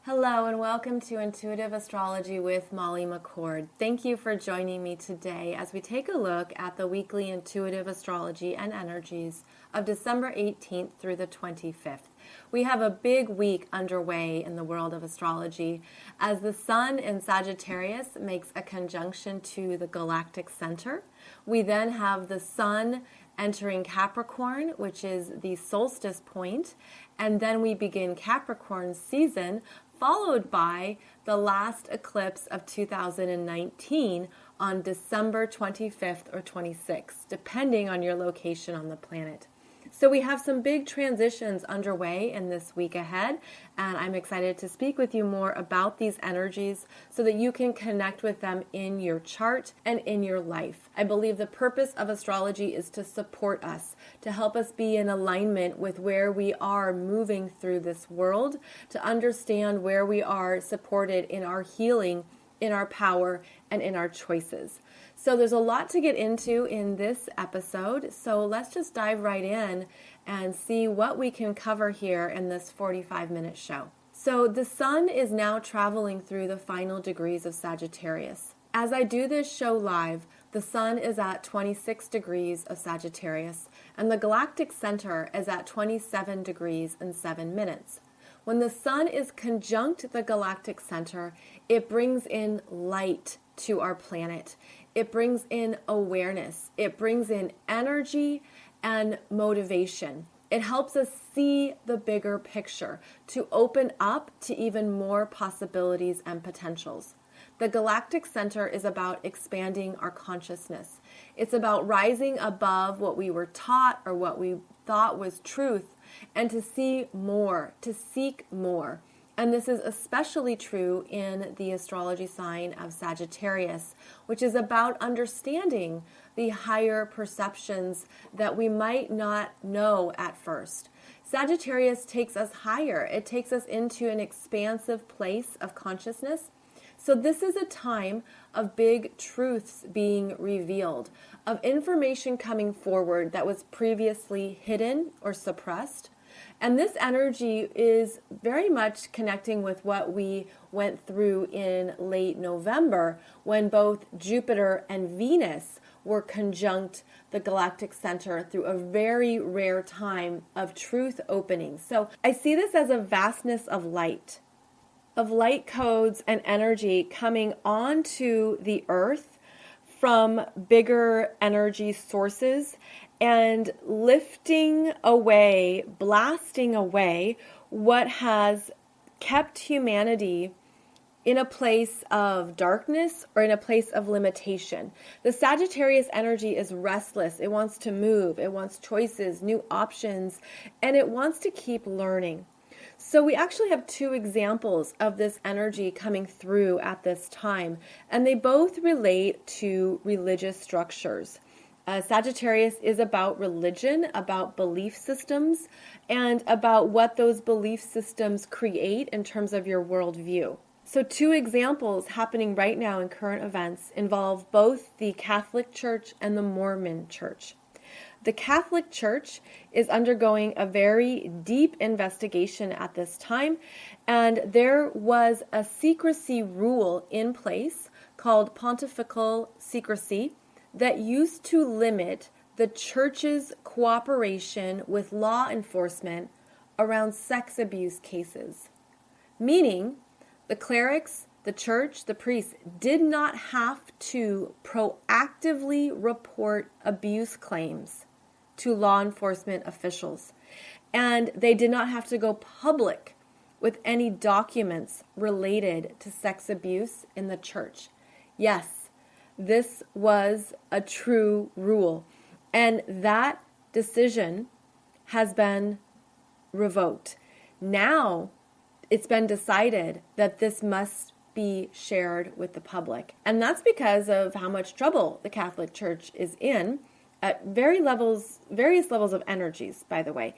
Hello and welcome to Intuitive Astrology with Molly McCord. Thank you for joining me today as we take a look at the weekly intuitive astrology and energies of December 18th through the 25th. We have a big week underway in the world of astrology as the Sun in Sagittarius makes a conjunction to the Galactic Center. We then have the Sun entering Capricorn, which is the solstice point, and then we begin Capricorn season, followed by the last eclipse of 2019 on December 25th or 26th, depending on your location on the planet. So we have some big transitions underway in this week ahead, and I'm excited to speak with you more about these energies so that you can connect with them in your chart and in your life. I believe the purpose of astrology is to support us, to help us be in alignment with where we are moving through this world, to understand where we are supported in our healing, in our power, and in our choices. So there's a lot to get into in this episode, so let's just dive right in and see what we can cover here in this 45-minute show. So the Sun is now traveling through the final degrees of Sagittarius. As I do this show live, the Sun is at 26 degrees of Sagittarius, and the Galactic Center is at 27 degrees and 7 minutes. When the Sun is conjunct the Galactic Center, it brings in light to our planet. It brings in awareness. It brings in energy and motivation. It helps us see the bigger picture, to open up to even more possibilities and potentials. The Galactic Center is about expanding our consciousness. It's about rising above what we were taught or what we thought was truth, and to see more, to seek more. And this is especially true in the astrology sign of Sagittarius, which is about understanding the higher perceptions that we might not know at first. Sagittarius takes us higher. It takes us into an expansive place of consciousness. So this is a time of big truths being revealed, of information coming forward that was previously hidden or suppressed. And this energy is very much connecting with what we went through in late November when both Jupiter and Venus were conjunct the Galactic Center through a very rare time of truth opening. So I see this as a vastness of light codes and energy coming onto the earth from bigger energy sources and lifting away, blasting away what has kept humanity in a place of darkness or in a place of limitation. The Sagittarius energy is restless. It wants to move. It wants choices, new options, and it wants to keep learning. So we actually have two examples of this energy coming through at this time, and they both relate to religious structures. Sagittarius is about religion, about belief systems, and about what those belief systems create in terms of your worldview. So two examples happening right now in current events involve both the Catholic Church and the Mormon Church. The Catholic Church is undergoing a very deep investigation at this time, and there was a secrecy rule in place called pontifical secrecy that used to limit the church's cooperation with law enforcement around sex abuse cases. Meaning, the clerics, the church, the priests did not have to proactively report abuse claims to law enforcement officials. And they did not have to go public with any documents related to sex abuse in the church. Yes, this was a true rule. And that decision has been revoked. Now it's been decided that this must be shared with the public. And that's because of how much trouble the Catholic Church is in at various levels of energies, by the way.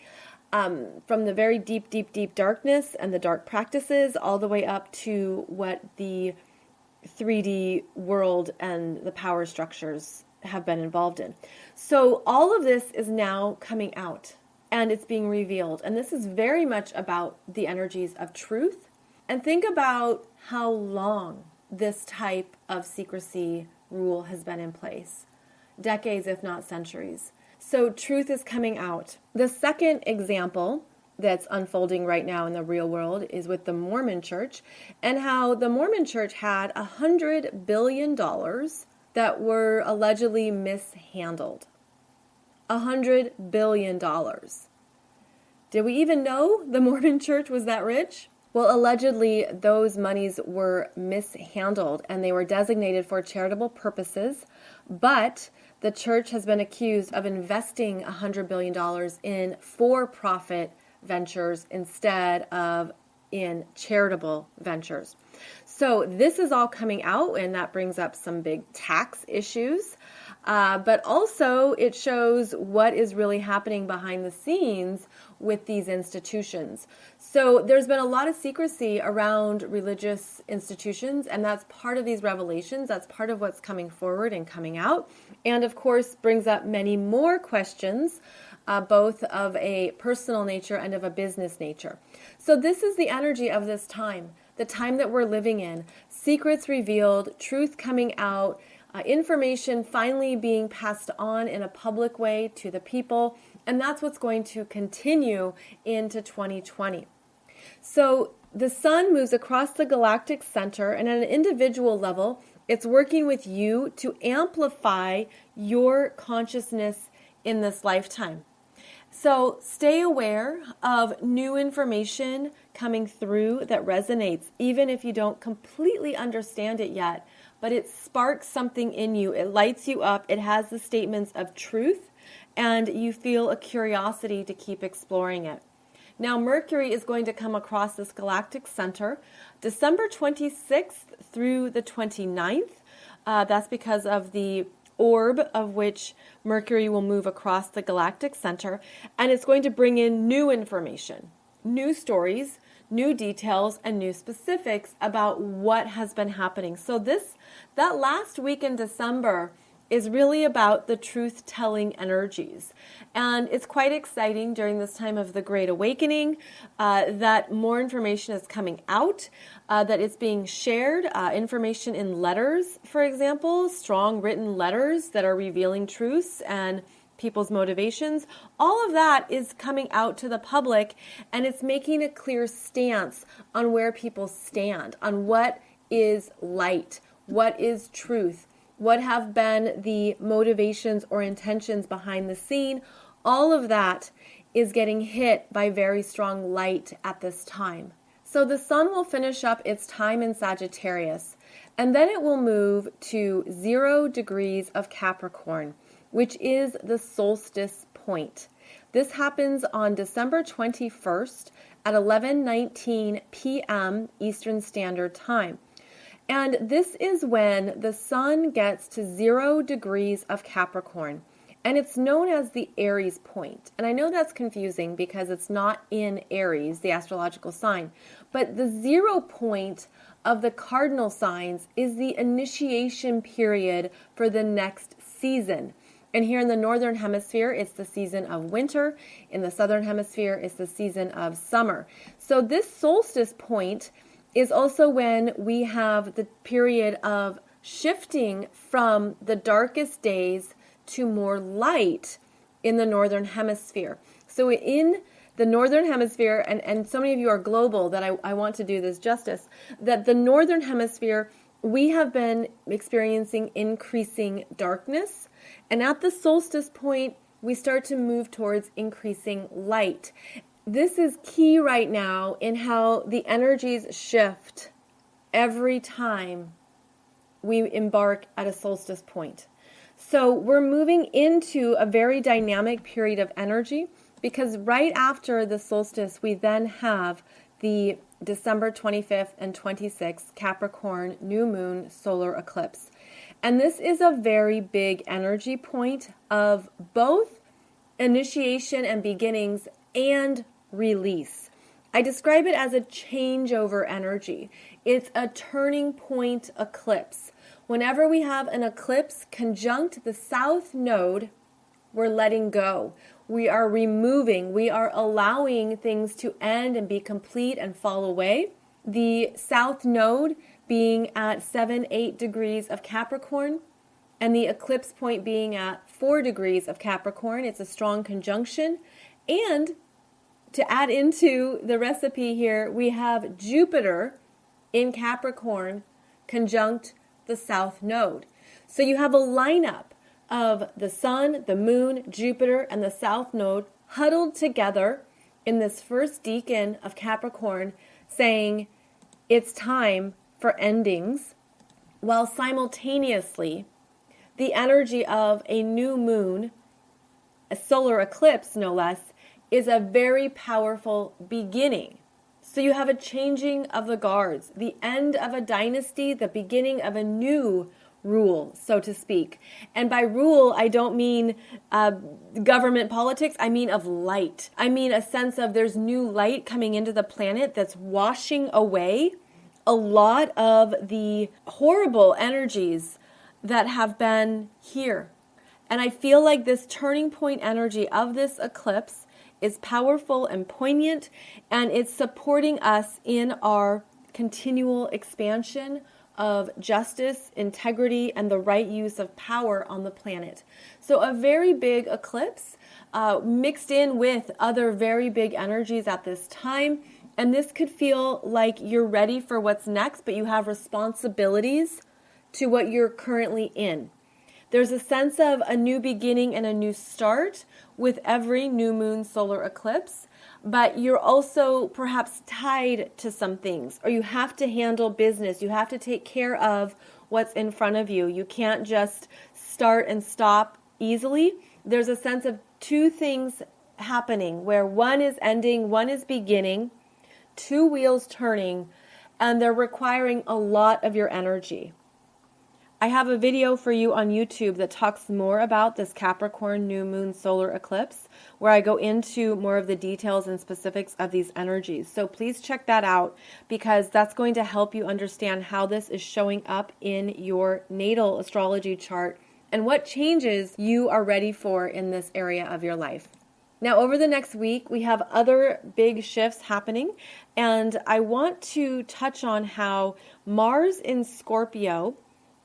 From the very deep darkness and the dark practices all the way up to what the 3D world and the power structures have been involved in. So all of this is now coming out and it's being revealed. And this is very much about the energies of truth And think about how long this type of secrecy rule has been in place. Decades, if not centuries. So truth is coming out. The second example that's unfolding right now in the real world is with the Mormon Church, and how the Mormon Church had $100 billion that were allegedly mishandled. $100 billion. Did we even know the Mormon Church was that rich? Well, allegedly, those monies were mishandled and they were designated for charitable purposes, but the church has been accused of investing $100 billion in for-profit ventures instead of in charitable ventures. So this is all coming out, and that brings up some big tax issues. But also it shows what is really happening behind the scenes with these institutions. So there's been a lot of secrecy around religious institutions, and that's part of these revelations. That's part of what's coming forward and coming out. And of course brings up many more questions, both of a personal nature and of a business nature. So this is the energy of this time, the time that we're living in. Secrets revealed, truth coming out, information finally being passed on in a public way to the people, and that's what's going to continue into 2020. So the sun moves across the galactic center, and at an individual level, it's working with you to amplify your consciousness in this lifetime. So stay aware of new information coming through that resonates, even if you don't completely understand it yet. But it sparks something in you. It lights you up. It has the statements of truth, and you feel a curiosity to keep exploring it. Now, Mercury is going to come across this galactic center December 26th through the 29th. That's because of the orb of which Mercury will move across the galactic center, and it's going to bring in new information, new stories, new details, and new specifics about what has been happening. So that last week in December is really about the truth-telling energies. And it's quite exciting during this time of the Great Awakening that more information is coming out, that it's being shared, information in letters, for example, strong written letters that are revealing truths and people's motivations. All of that is coming out to the public, and it's making a clear stance on where people stand, on what is light, what is truth, what have been the motivations or intentions behind the scene. All of that is getting hit by very strong light at this time. So the sun will finish up its time in Sagittarius, and then it will move to 0 degrees of Capricorn, which is the solstice point. This happens on December 21st at 11:19 p.m. Eastern Standard Time. And this is when the sun gets to 0 degrees of Capricorn. And it's known as the Aries point. And I know that's confusing because it's not in Aries, the astrological sign. But the 0 point of the cardinal signs is the initiation period for the next season. And here in the northern hemisphere, it's the season of winter. In the southern hemisphere, it's the season of summer. So this solstice point is also when we have the period of shifting from the darkest days to more light in the northern hemisphere. So in the northern hemisphere, and so many of you are global that I want to do this justice, that the northern hemisphere, we have been experiencing increasing darkness, and at the solstice point, we start to move towards increasing light. This is key right now in how the energies shift every time we embark at a solstice point. So we're moving into a very dynamic period of energy, because right after the solstice, we then have the December 25th and 26th Capricorn new moon solar eclipse. And this is a very big energy point of both initiation and beginnings and release. I describe it as a changeover energy. It's a turning point eclipse. Whenever we have an eclipse conjunct the south node, we're letting go. We are removing. We are allowing things to end and be complete and fall away. the south node being at 7-8 degrees of Capricorn, and the eclipse point being at 4 degrees of Capricorn. It's a strong conjunction. And to add into the recipe here, we have Jupiter in Capricorn conjunct the south node. So you have a lineup of the sun, the moon, Jupiter, and the south node huddled together in this first deacon of Capricorn, saying it's time for endings, while simultaneously the energy of a new moon, a solar eclipse no less, is a very powerful beginning. So you have a changing of the guards, the end of a dynasty, the beginning of a new rule, so to speak. And by rule, I don't mean government politics. I mean of light. I mean a sense of there's new light coming into the planet that's washing away a lot of the horrible energies that have been here. And I feel like this turning point energy of this eclipse is powerful and poignant, and it's supporting us in our continual expansion of justice, integrity, and the right use of power on the planet. So a very big eclipse mixed in with other very big energies at this time. And this could feel like you're ready for what's next, but you have responsibilities to what you're currently in. There's a sense of a new beginning and a new start with every new moon solar eclipse, but you're also perhaps tied to some things, or you have to handle business. You have to take care of what's in front of you. You can't just start and stop easily. There's a sense of two things happening where one is ending, one is beginning, two wheels turning, and they're requiring a lot of your energy. I have a video for you on YouTube that talks more about this Capricorn new moon solar eclipse, where I go into more of the details and specifics of these energies. So please check that out, because that's going to help you understand how this is showing up in your natal astrology chart and what changes you are ready for in this area of your life. Now, over the next week, we have other big shifts happening, and I want to touch on how Mars in Scorpio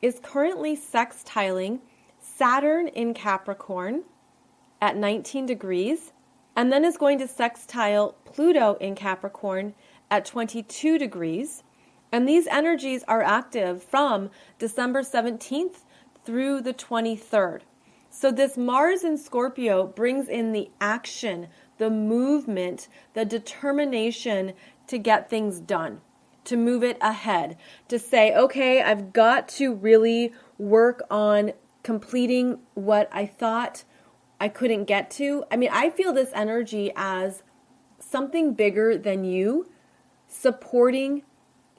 is currently sextiling Saturn in Capricorn at 19 degrees, and then is going to sextile Pluto in Capricorn at 22 degrees. And these energies are active from December 17th through the 23rd. So this Mars in Scorpio brings in the action, the movement, the determination to get things done, to move it ahead, to say, okay, I've got to really work on completing what I thought I couldn't get to. I mean, I feel this energy as something bigger than you supporting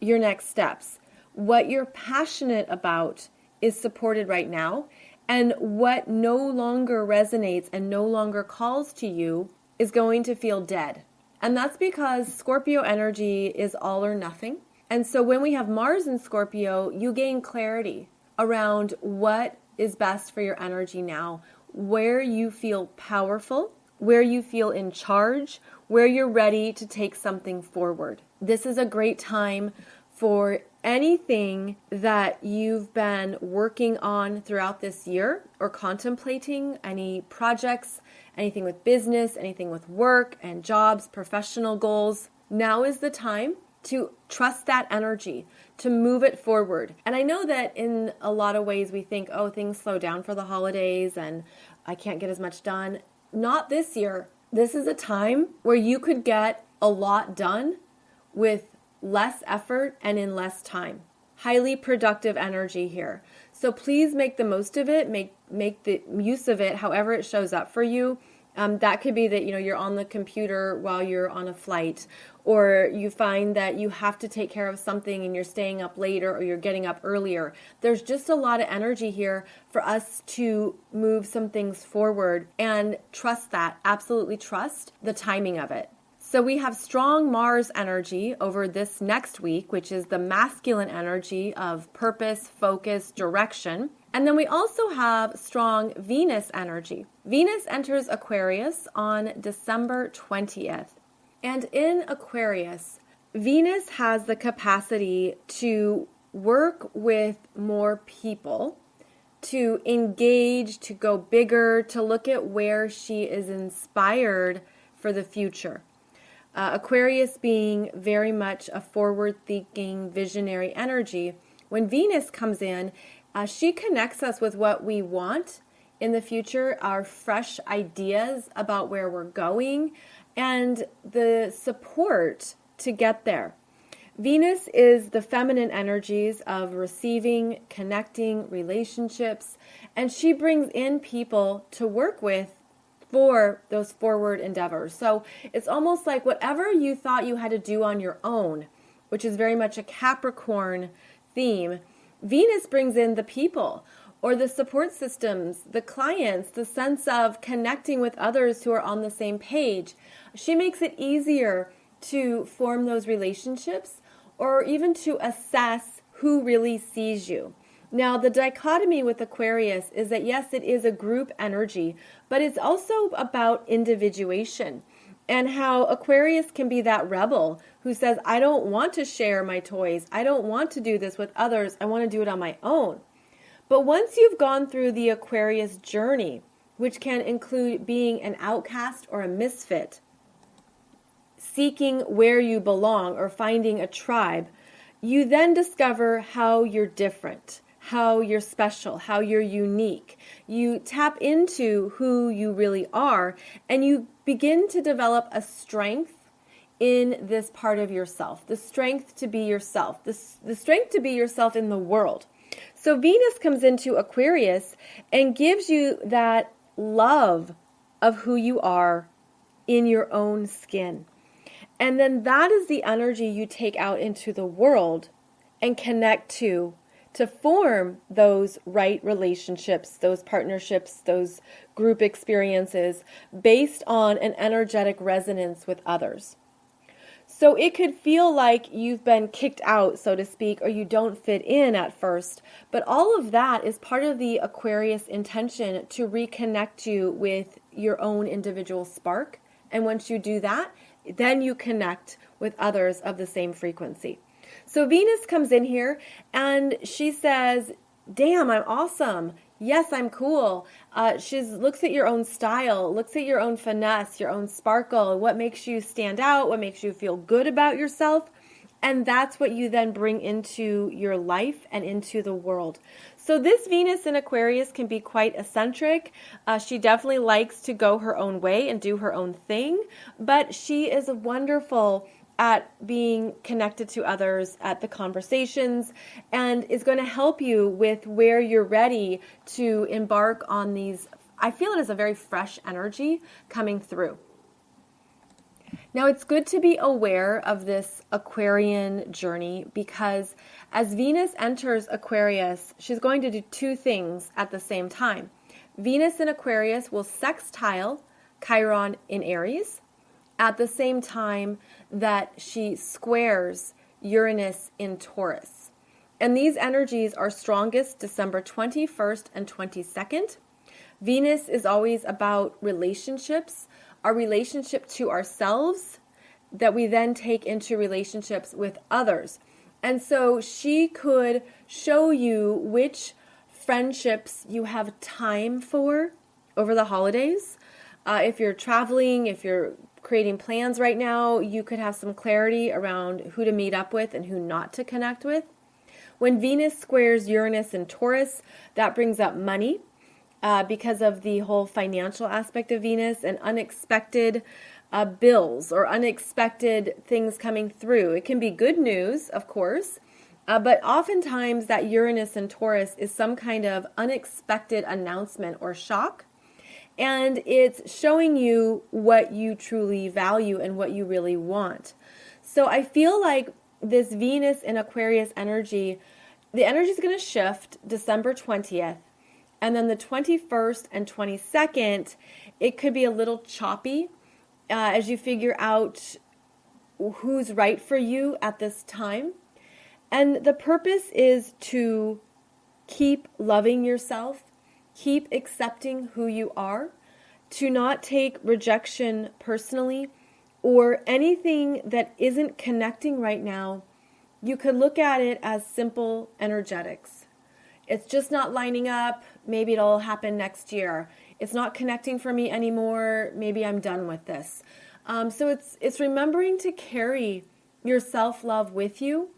your next steps. What you're passionate about is supported right now, and what no longer resonates and no longer calls to you is going to feel dead. And that's because Scorpio energy is all or nothing. And so when we have Mars in Scorpio, you gain clarity around what is best for your energy now, where you feel powerful, where you feel in charge, where you're ready to take something forward. This is a great time for anything that you've been working on throughout this year or contemplating, any projects, anything with business, anything with work and jobs, professional goals. Now is the time to trust that energy, to move it forward. And I know that in a lot of ways we think, oh, things slow down for the holidays and I can't get as much done. Not this year. This is a time where you could get a lot done with less effort and in less time. Highly productive energy here. So please make the most of it, make the use of it however it shows up for you. That could be that, you're on the computer while you're on a flight, or you find that you have to take care of something and you're staying up later or you're getting up earlier. There's just a lot of energy here for us to move some things forward and trust that, absolutely trust the timing of it. So we have strong Mars energy over this next week, which is the masculine energy of purpose, focus, direction. And then we also have strong Venus energy. Venus enters Aquarius on December 20th. And in Aquarius, Venus has the capacity to work with more people, to engage, to go bigger, to look at where she is inspired for the future. Aquarius being very much a forward-thinking, visionary energy. When Venus comes in, she connects us with what we want in the future, our fresh ideas about where we're going, and the support to get there. Venus is the feminine energies of receiving, connecting, relationships, and she brings in people to work with for those forward endeavors. So it's almost like whatever you thought you had to do on your own, which is very much a Capricorn theme, Venus brings in the people or the support systems, the clients, the sense of connecting with others who are on the same page. She makes it easier to form those relationships or even to assess who really sees you. Now, the dichotomy with Aquarius is that, yes, it is a group energy, but it's also about individuation and how Aquarius can be that rebel who says, I don't want to share my toys. I don't want to do this with others. I want to do it on my own. But once you've gone through the Aquarius journey, which can include being an outcast or a misfit, seeking where you belong or finding a tribe, you then discover how you're different, how you're special, how you're unique. You tap into who you really are, and you begin to develop a strength in this part of yourself, the strength to be yourself, the strength to be yourself in the world. So Venus comes into Aquarius and gives you that love of who you are in your own skin. And then that is the energy you take out into the world and connect to form those right relationships, those partnerships, those group experiences based on an energetic resonance with others. So it could feel like you've been kicked out, so to speak, or you don't fit in at first. But all of that is part of the Aquarius intention to reconnect you with your own individual spark. And once you do that, then you connect with others of the same frequency. So Venus comes in here and she says, damn, I'm awesome. Yes, I'm cool. She looks at your own style, looks at your own finesse, your own sparkle, what makes you stand out, what makes you feel good about yourself. And that's what you then bring into your life and into the world. So this Venus in Aquarius can be quite eccentric. She definitely likes to go her own way and do her own thing, but she is wonderful at being connected to others, at the conversations, and is going to help you with where you're ready to embark on these. I feel it is a very fresh energy coming through. Now, it's good to be aware of this Aquarian journey because as Venus enters Aquarius, she's going to do two things at the same time. Venus in Aquarius will sextile Chiron in Aries at the same time that she squares Uranus in Taurus. And these energies are strongest December 21st and 22nd. Venus is always about relationships, our relationship to ourselves that we then take into relationships with others. And so she could show you which friendships you have time for over the holidays. If you're traveling, if you're creating plans right now, you could have some clarity around who to meet up with and who not to connect with. When Venus squares Uranus and Taurus, that brings up money because of the whole financial aspect of Venus and unexpected bills or unexpected things coming through. It can be good news, of course, but oftentimes that Uranus and Taurus is some kind of unexpected announcement or shock. And it's showing you what you truly value and what you really want. So I feel like this Venus in Aquarius energy, the energy is going to shift December 20th. And then the 21st and 22nd, it could be a little choppy as you figure out who's right for you at this time. And the purpose is to keep loving yourself, keep accepting who you are, to not take rejection personally, or anything that isn't connecting right now, you could look at it as simple energetics. It's just not lining up. Maybe it'll happen next year. It's not connecting for me anymore. Maybe I'm done with this. So it's remembering to carry your self-love with you,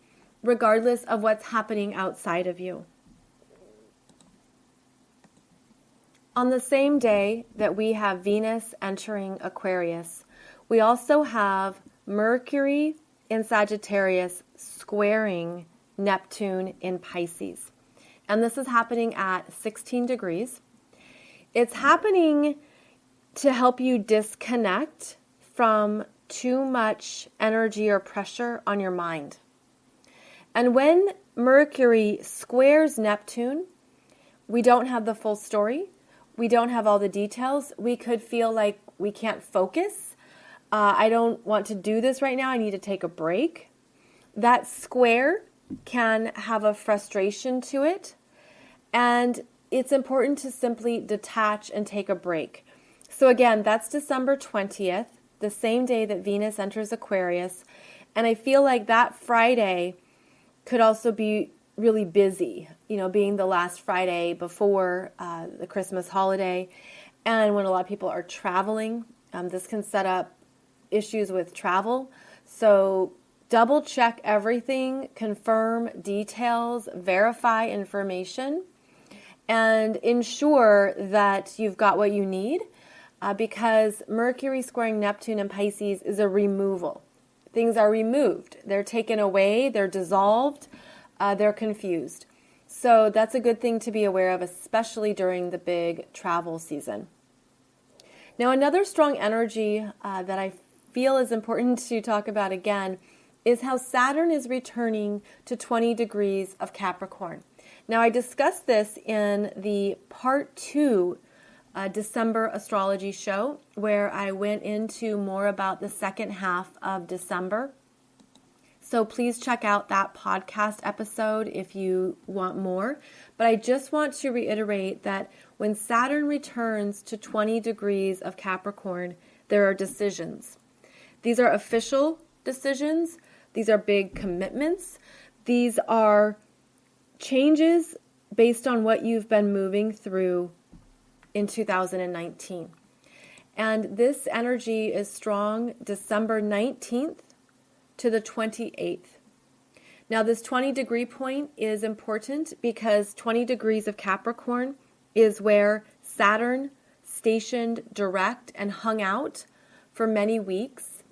regardless of what's happening outside of you. On the same day that we have Venus entering Aquarius, we also have Mercury in Sagittarius squaring Neptune in Pisces. And this is happening at 16 degrees. It's happening to help you disconnect from too much energy or pressure on your mind. And when Mercury squares Neptune, we don't have the full story. We don't have all the details. We could feel like we can't focus. I don't want to do this right now. I need to take a break. That square can have a frustration to it. And it's important to simply detach and take a break. So again, that's December 20th, the same day that Venus enters Aquarius. And I feel like that Friday could also be really busy, being the last Friday before the Christmas holiday. And when a lot of people are traveling, this can set up issues with travel. So double check everything, confirm details, verify information, and ensure that you've got what you need, because Mercury squaring Neptune in Pisces is a removal. Things are removed. They're taken away. They're dissolved. They're confused. So that's a good thing to be aware of, especially during the big travel season. Now, another strong energy that I feel is important to talk about again is how Saturn is returning to 20 degrees of Capricorn. Now, I discussed this in the part 2 December astrology show, where I went into more about the second half of December. So please check out that podcast episode if you want more. But I just want to reiterate that when Saturn returns to 20 degrees of Capricorn, there are decisions. These are official decisions. These are big commitments. These are changes based on what you've been moving through in 2019. And this energy is strong December 19th to the 28th. Now, this 20 degree point is important because 20 degrees of Capricorn is where Saturn stationed direct and hung out for many weeks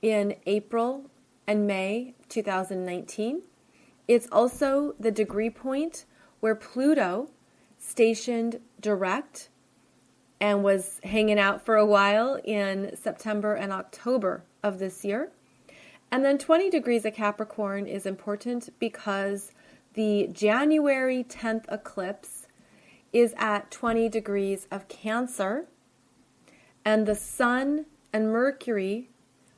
in April and May 2019. It's also the degree point where Pluto stationed direct and was hanging out for a while in September and October of this year. And then 20 degrees of Capricorn is important because the January 10th eclipse is at 20 degrees of Cancer, and the Sun and Mercury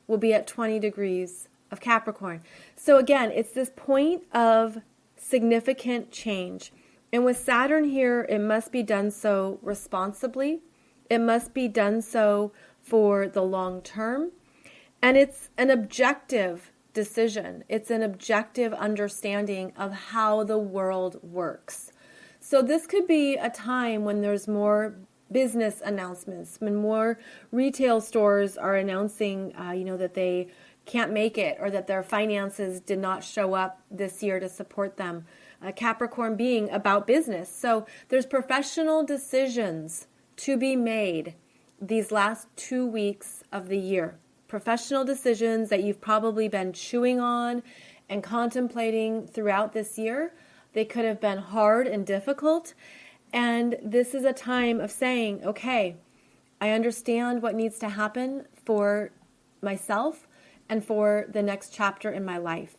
will be at 20 degrees of Capricorn. So again, it's this point of significant change. And with Saturn here, it must be done so responsibly. It must be done so for the long term. And it's an objective decision. It's an objective understanding of how the world works. So this could be a time when there's more business announcements, when more retail stores are announcing, that they can't make it or that their finances did not show up this year to support them. Capricorn being about business. So there's professional decisions to be made these last 2 weeks of the year. Professional decisions that you've probably been chewing on and contemplating throughout this year. They could have been hard and difficult. And this is a time of saying, okay, I understand what needs to happen for myself and for the next chapter in my life.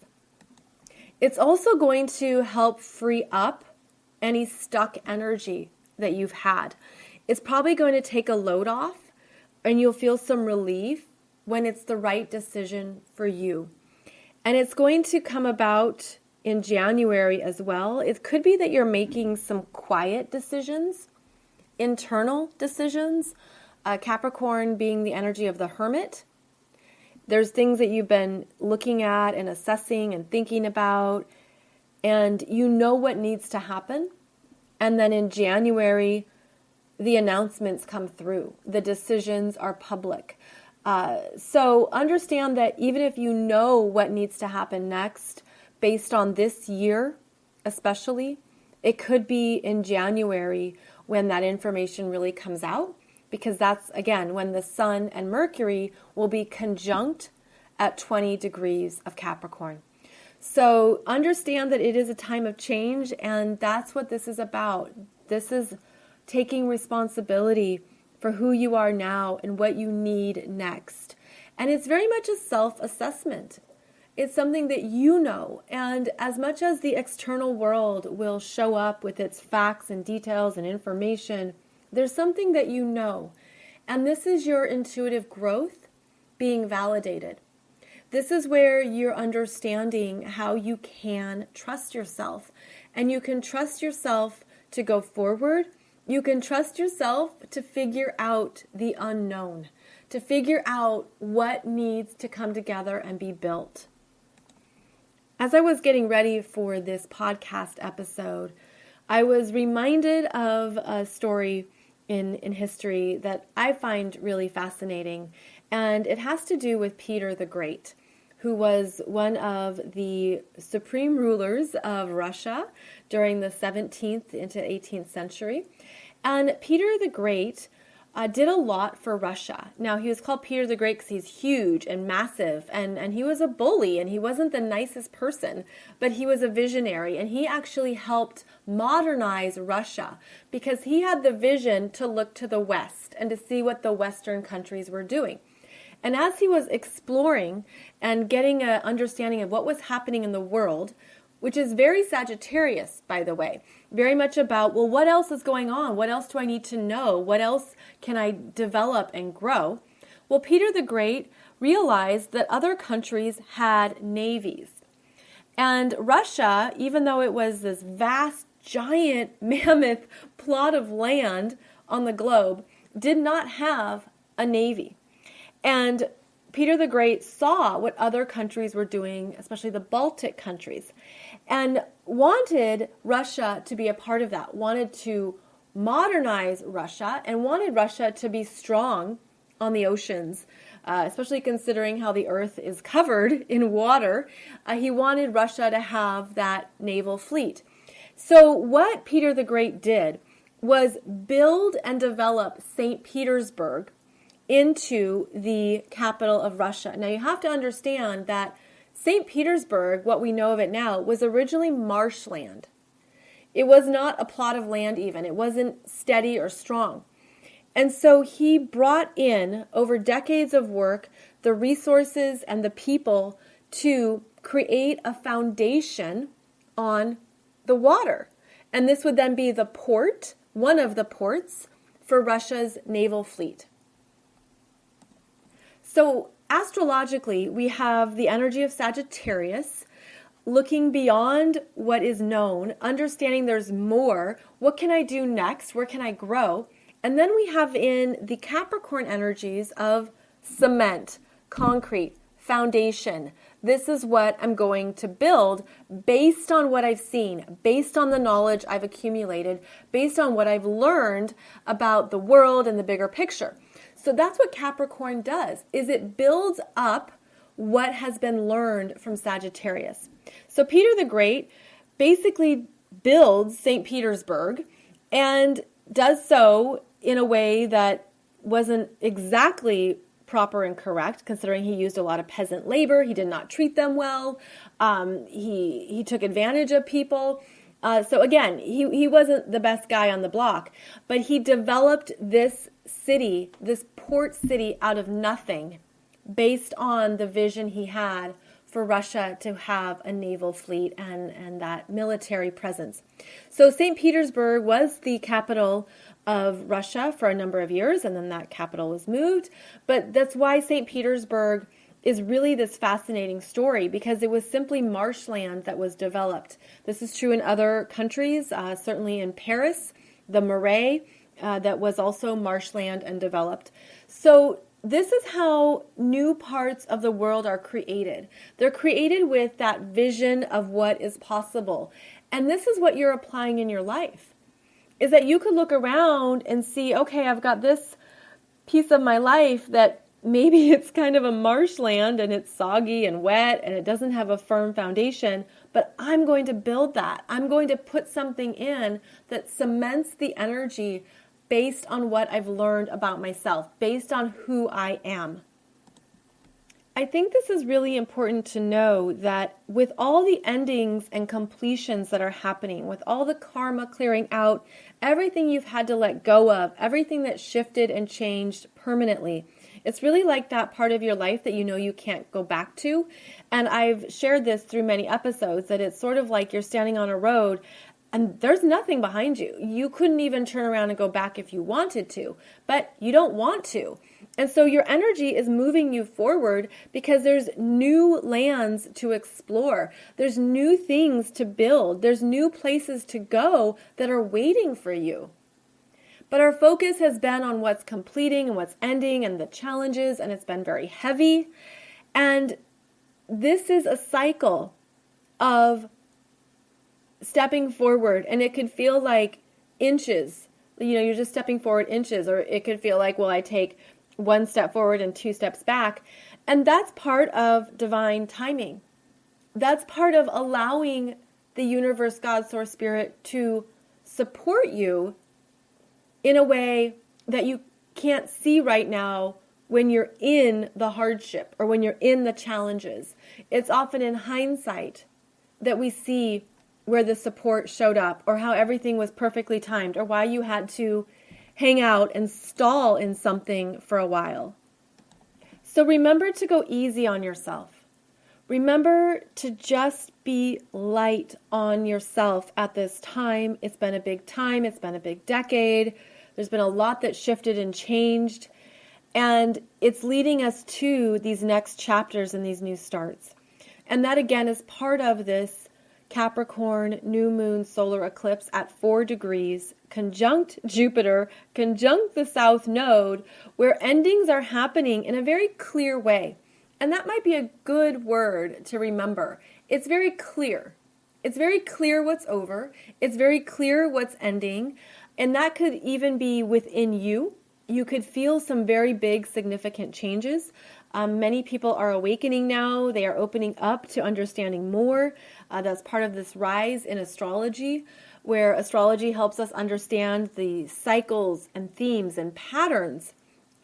It's also going to help free up any stuck energy that you've had. It's probably going to take a load off, and you'll feel some relief when it's the right decision for you. And it's going to come about in January as well. It could be that you're making some quiet decisions, internal decisions, Capricorn being the energy of the hermit. There's things that you've been looking at and assessing and thinking about, and you know what needs to happen. And then in January, the announcements come through. The decisions are public. So understand that even if you know what needs to happen next, based on this year especially, it could be in January when that information really comes out, because that's, again, when the Sun and Mercury will be conjunct at 20 degrees of Capricorn. So understand that it is a time of change, and that's what this is about. This is taking responsibility for who you are now and what you need next. And it's very much a self-assessment. It's something that you know, and as much as the external world will show up with its facts and details and information, there's something that you know. And this is your intuitive growth being validated. This is where you're understanding how you can trust yourself. And you can trust yourself to go forward. You can trust yourself to figure out the unknown, to figure out what needs to come together and be built. As I was getting ready for this podcast episode, I was reminded of a story in history that I find really fascinating, and it has to do with Peter the Great, who was one of the supreme rulers of Russia during the 17th into 18th century. And Peter the Great did a lot for Russia. Now, he was called Peter the Great because he's huge and massive, and he was a bully, and he wasn't the nicest person, but he was a visionary, and he actually helped modernize Russia because he had the vision to look to the West and to see what the Western countries were doing. And as he was exploring and getting an understanding of what was happening in the world, which is very Sagittarius, by the way, very much about, well, what else is going on? What else do I need to know? What else can I develop and grow? Well, Peter the Great realized that other countries had navies. And Russia, even though it was this vast, giant, mammoth plot of land on the globe, did not have a navy. And Peter the Great saw what other countries were doing, especially the Baltic countries, and wanted Russia to be a part of that, wanted to modernize Russia, and wanted Russia to be strong on the oceans, especially considering how the earth is covered in water. He wanted Russia to have that naval fleet. So what Peter the Great did was build and develop St. Petersburg into the capital of Russia. Now you have to understand that St. Petersburg, what we know of it now, was originally marshland. It was not a plot of land even. It wasn't steady or strong. And so he brought in, over decades of work, the resources and the people to create a foundation on the water. And this would then be the port, one of the ports, for Russia's naval fleet. So astrologically, we have the energy of Sagittarius, looking beyond what is known, understanding there's more. What can I do next? Where can I grow? And then we have in the Capricorn energies of cement, concrete, foundation. This is what I'm going to build based on what I've seen, based on the knowledge I've accumulated, based on what I've learned about the world and the bigger picture. So that's what Capricorn does, is it builds up what has been learned from Sagittarius. So Peter the Great basically builds St. Petersburg and does so in a way that wasn't exactly proper and correct, considering he used a lot of peasant labor. He did not treat them well. He took advantage of people. So again, he wasn't the best guy on the block, but he developed this city, this port city, out of nothing based on the vision he had for Russia to have a naval fleet and that military presence. So St. Petersburg was the capital of Russia for a number of years, and then that capital was moved. But that's why St. Petersburg is really this fascinating story, because it was simply marshland that was developed. This is true in other countries, certainly in Paris, the Marais, that was also marshland and developed. So this is how new parts of the world are created. They're created with that vision of what is possible. And this is what you're applying in your life, is that you could look around and see, okay, I've got this piece of my life that maybe it's kind of a marshland and it's soggy and wet and it doesn't have a firm foundation, but I'm going to build that. I'm going to put something in that cements the energy based on what I've learned about myself, based on who I am. I think this is really important to know, that with all the endings and completions that are happening, with all the karma clearing out, everything you've had to let go of, everything that shifted and changed permanently, it's really like that part of your life that you know you can't go back to. And I've shared this through many episodes, that it's sort of like you're standing on a road and there's nothing behind you. You couldn't even turn around and go back if you wanted to, but you don't want to. And so your energy is moving you forward because there's new lands to explore. There's new things to build. There's new places to go that are waiting for you. But our focus has been on what's completing and what's ending and the challenges, and it's been very heavy. And this is a cycle of stepping forward, and it could feel like inches. You're just stepping forward inches, or it could feel like, well, I take one step forward and 2 steps back. And that's part of divine timing. That's part of allowing the universe, God, source, spirit to support you in a way that you can't see right now when you're in the hardship or when you're in the challenges. It's often in hindsight that we see where the support showed up, or how everything was perfectly timed, or why you had to hang out and stall in something for a while. So remember to go easy on yourself. Remember to just be light on yourself at this time. It's been a big time. It's been a big decade. There's been a lot that shifted and changed. And it's leading us to these next chapters and these new starts. And that, again, is part of this Capricorn new moon solar eclipse at 4 degrees, conjunct Jupiter, conjunct the South Node, where endings are happening in a very clear way. And that might be a good word to remember. It's very clear. It's very clear what's over. It's very clear what's ending. And that could even be within you. You could feel some very big, significant changes. Many people are awakening now. They are opening up to understanding more. That's part of this rise in astrology, where astrology helps us understand the cycles and themes and patterns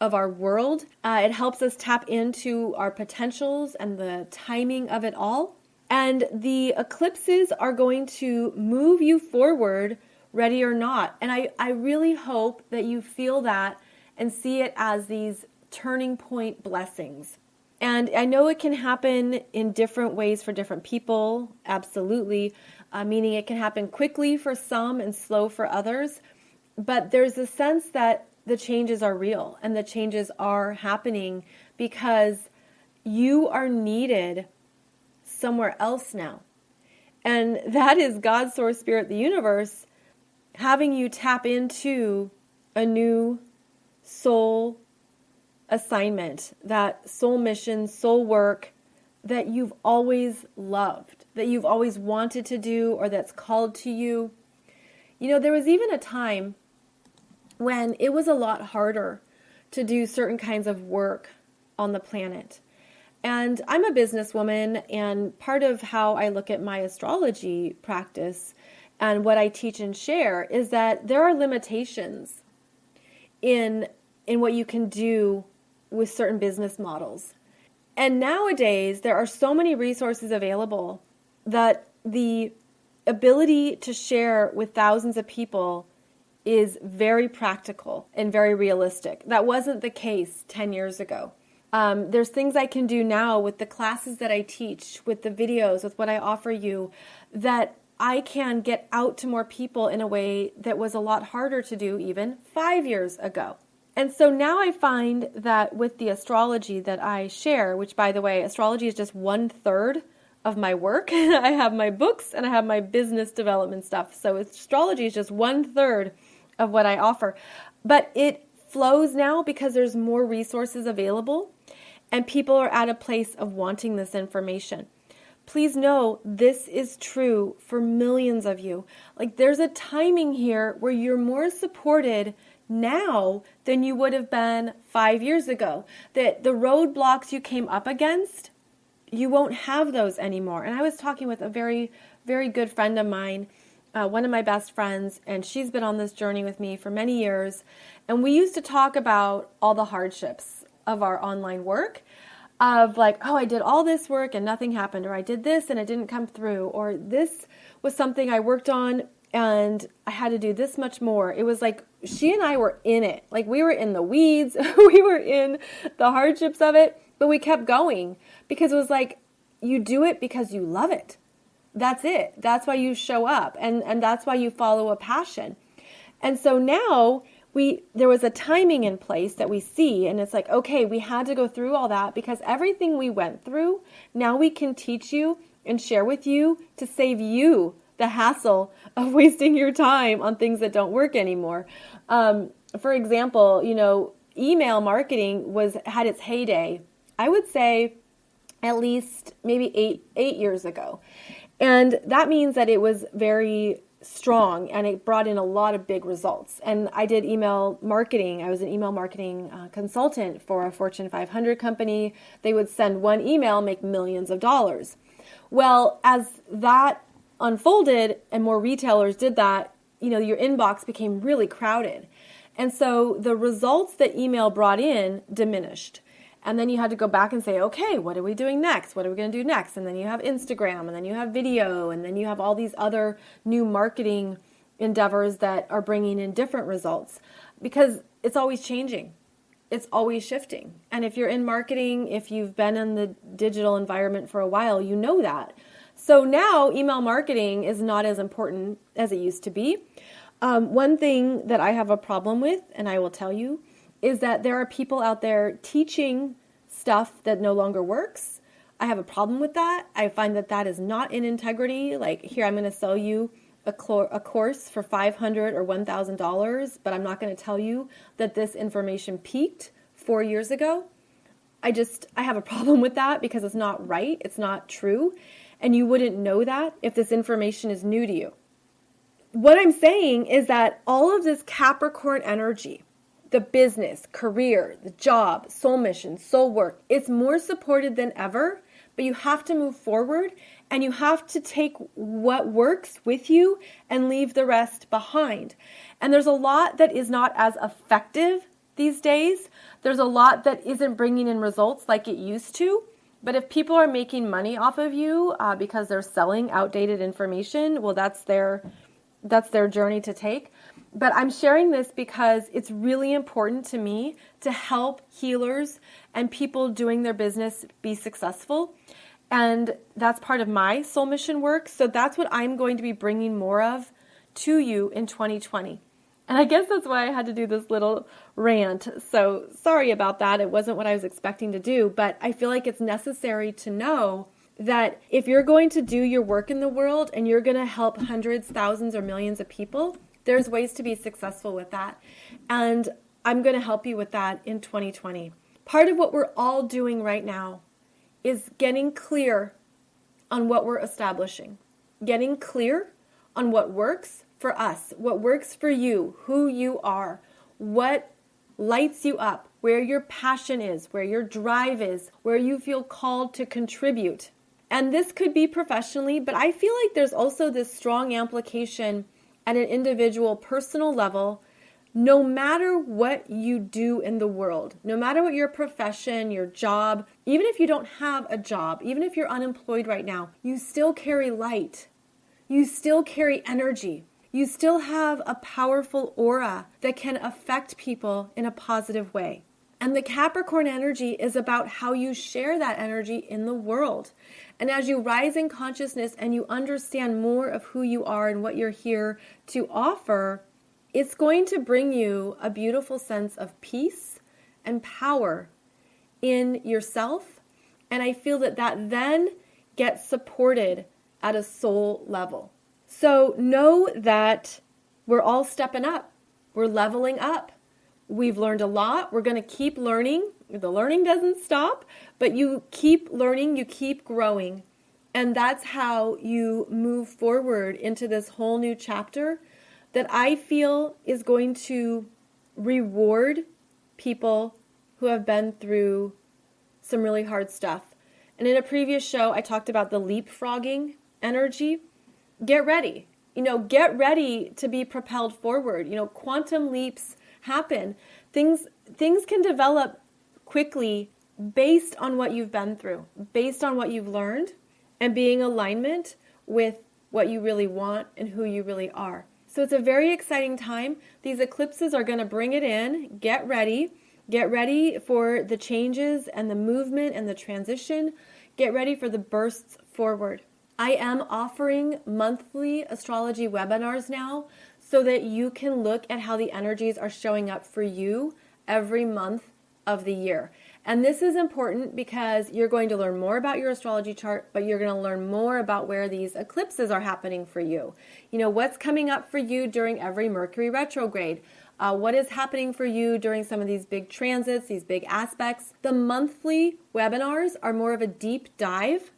of our world. It helps us tap into our potentials and the timing of it all. And the eclipses are going to move you forward, ready or not. And I really hope that you feel that and see it as these turning point blessings. And I know it can happen in different ways for different people, absolutely, meaning it can happen quickly for some and slow for others. But there's a sense that the changes are real and the changes are happening because you are needed somewhere else now. And that is God, source, spirit, the universe, having you tap into a new soul assignment, that soul mission, soul work that you've always loved, that you've always wanted to do, or that's called to you. There was even a time when it was a lot harder to do certain kinds of work on the planet. And I'm a businesswoman, and part of how I look at my astrology practice and what I teach and share is that there are limitations in what you can do with certain business models. And nowadays, there are so many resources available that the ability to share with thousands of people is very practical and very realistic. That wasn't the case 10 years ago. There's things I can do now with the classes that I teach, with the videos, with what I offer you, that I can get out to more people in a way that was a lot harder to do even 5 years ago. And so now I find that with the astrology that I share, which, by the way, astrology is just 1/3 of my work. I have my books and I have my business development stuff. So astrology is just 1/3 of what I offer. But it flows now because there's more resources available and people are at a place of wanting this information. Please know this is true for millions of you. Like, there's a timing here where you're more supported now than you would have been 5 years ago. That the roadblocks you came up against, you won't have those anymore. And I was talking with a very, very good friend of mine, one of my best friends, and she's been on this journey with me for many years. And we used to talk about all the hardships of our online work, of like, oh, I did all this work and nothing happened, or I did this and it didn't come through, or this was something I worked on and I had to do this much more. It was like she and I were in it. Like, we were in the weeds, we were in the hardships of it, but we kept going because it was like, you do it because you love it. That's it. That's why you show up, and that's why you follow a passion. And so now there was a timing in place that we see, and it's like, okay, we had to go through all that because everything we went through, now we can teach you and share with you to save you the hassle of wasting your time on things that don't work anymore. For example, email marketing had its heyday, I would say at least maybe eight years ago. And that means that it was very strong and it brought in a lot of big results. And I did email marketing. I was an email marketing consultant for a Fortune 500 company. They would send one email, make millions of dollars. Well, as that unfolded and more retailers did that, your inbox became really crowded. And so the results that email brought in diminished. And then you had to go back and say, okay, what are we doing next? What are we going to do next? And then you have Instagram, and then you have video, and then you have all these other new marketing endeavors that are bringing in different results, because it's always changing. It's always shifting. And if you're in marketing, if you've been in the digital environment for a while, you know that. So now email marketing is not as important as it used to be. One thing that I have a problem with, and I will tell you, is that there are people out there teaching stuff that no longer works. I have a problem with that. I find that that is not in integrity. Like, here, I'm going to sell you a course for $500 or $1,000, but I'm not going to tell you that this information peaked 4 years ago. I have a problem with that because it's not right. It's not true. And you wouldn't know that if this information is new to you. What I'm saying is that all of this Capricorn energy, the business, career, the job, soul mission, soul work, it's more supported than ever, but you have to move forward and you have to take what works with you and leave the rest behind. And there's a lot that is not as effective these days. There's a lot that isn't bringing in results like it used to. But if people are making money off of you because they're selling outdated information, well, that's their journey to take. But I'm sharing this because it's really important to me to help healers and people doing their business be successful. And that's part of my soul mission work. So that's what I'm going to be bringing more of to you in 2020. And I guess that's why I had to do this little rant. So sorry about that. It wasn't what I was expecting to do. But I feel like it's necessary to know that if you're going to do your work in the world and you're going to help hundreds, thousands, or millions of people, there's ways to be successful with that. And I'm going to help you with that in 2020. Part of what we're all doing right now is getting clear on what we're establishing. Getting clear on what works for us, what works for you, who you are, what lights you up, where your passion is, where your drive is, where you feel called to contribute. And this could be professionally, but I feel like there's also this strong application at an individual personal level, no matter what you do in the world, no matter what your profession, your job, even if you don't have a job, even if you're unemployed right now, you still carry light. You still carry energy. You still have a powerful aura that can affect people in a positive way. And the Capricorn energy is about how you share that energy in the world. And as you rise in consciousness and you understand more of who you are and what you're here to offer, it's going to bring you a beautiful sense of peace and power in yourself. And I feel that that then gets supported at a soul level. So know that we're all stepping up. We're leveling up. We've learned a lot. We're going to keep learning. The learning doesn't stop, but you keep learning, you keep growing. And that's how you move forward into this whole new chapter that I feel is going to reward people who have been through some really hard stuff. And in a previous show, I talked about the leapfrogging energy. Get ready. Get ready to be propelled forward. Quantum leaps happen. Things can develop quickly based on what you've been through, based on what you've learned, and being in alignment with what you really want and who you really are. So it's a very exciting time. These eclipses are going to bring it in. Get ready. Get ready for the changes and the movement and the transition. Get ready for the bursts forward. I am offering monthly astrology webinars now so that you can look at how the energies are showing up for you every month of the year. And this is important because you're going to learn more about your astrology chart, but you're going to learn more about where these eclipses are happening for you. What's coming up for you during every Mercury retrograde. What is happening for you during some of these big transits, these big aspects. The monthly webinars are more of a deep dive,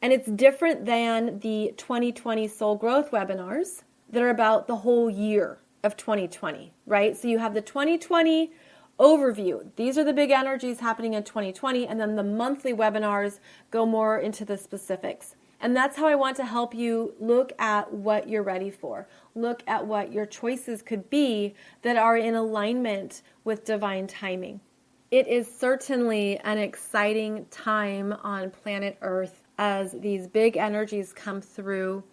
and it's different than the 2020 Soul Growth webinars that are about the whole year of 2020, right? So you have the 2020 overview. These are the big energies happening in 2020, and then the monthly webinars go more into the specifics. And that's how I want to help you look at what you're ready for. Look at what your choices could be that are in alignment with divine timing. It is certainly an exciting time on planet Earth as these big energies come through,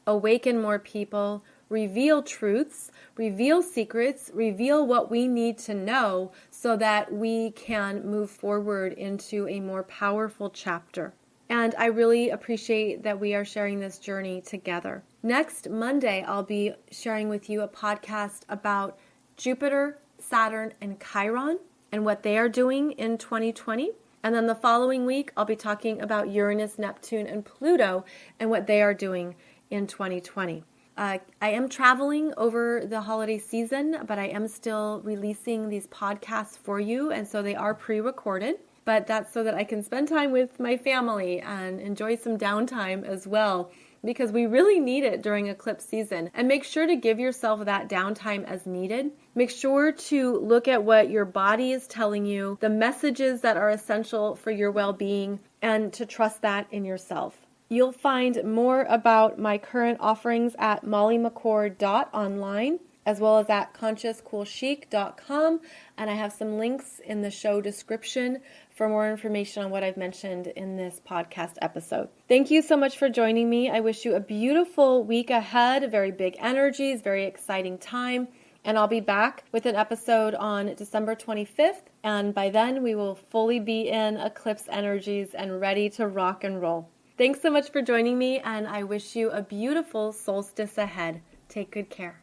awaken more people, reveal truths, reveal secrets, reveal what we need to know so that we can move forward into a more powerful chapter. And I really appreciate that we are sharing this journey together. Next Monday, I'll be sharing with you a podcast about Jupiter, Saturn, and Chiron and what they are doing in 2020. And then the following week, I'll be talking about Uranus, Neptune, and Pluto and what they are doing in 2020. I am traveling over the holiday season, but I am still releasing these podcasts for you, and so they are pre-recorded. But that's so that I can spend time with my family and enjoy some downtime as well, because we really need it during eclipse season. And make sure to give yourself that downtime as needed. Make sure to look at what your body is telling you, the messages that are essential for your well-being, and to trust that in yourself. You'll find more about my current offerings at mollymccord.online, as well as at consciouscoolchic.com, and I have some links in the show description for more information on what I've mentioned in this podcast episode. Thank you so much for joining me. I wish you a beautiful week ahead, very big energies, very exciting time, and I'll be back with an episode on December 25th, and by then we will fully be in eclipse energies and ready to rock and roll. Thanks so much for joining me, and I wish you a beautiful solstice ahead. Take good care.